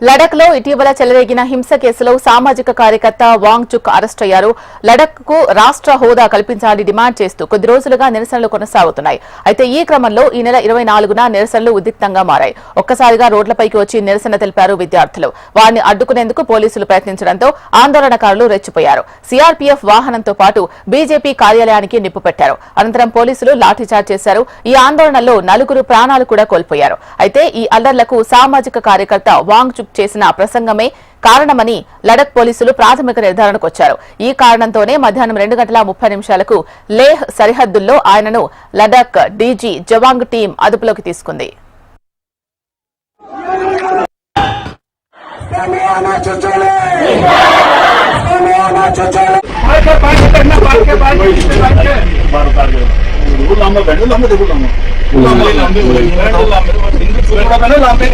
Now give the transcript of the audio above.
లడక్ లో ఇటీవల చెలరేగిన హింస కేసులో సామాజిక కార్యకర్త వాంగ్ చుక్ అరెస్ట్ అయ్యారు. లడక్ కు రాష్ట్ర హోదా కల్పించాలని డిమాండ్ చేస్తూ కొద్ది రోజులుగా నిరసనలు కొనసాగుతున్నాయి. అయితే ఈ క్రమంలో ఈ నెల 24న నిరసనలు ఉద్రిక్తంగా మారాయి. ఒక్కసారిగా రోడ్లపైకి వచ్చి నిరసన తెలిపారు విద్యార్థులు. వారిని అడ్డుకునేందుకు పోలీసులు ప్రయత్నించడంతో ఆందోళనకారులు రెచ్చిపోయారు. సీఆర్పీఎఫ్ వాహనంతో పాటు బీజేపీ కార్యాలయానికి నిప్పు పెట్టారు. అనంతరం పోలీసులు లాఠీచార్జ్ చేశారు. ఈ ఆందోళనలో 4 ప్రాణాలు కూడా కోల్పోయారు. అయితే ఈ అల్లర్లకు సామాజిక కార్యకర్త వాంగ్ చుక్ చేసిన ప్రసంగమే కారణమని లడక్ పోలీసులు ప్రాథమిక నిర్ధారణకు వచ్చారు. ఈ కారణంతోనే మధ్యాహ్నం 2:30 లేహ్ సరిహద్దుల్లో ఆయనను లడక్ డీజీ జవాంగ్ టీం అదుపులోకి తీసుకుంది. लंबे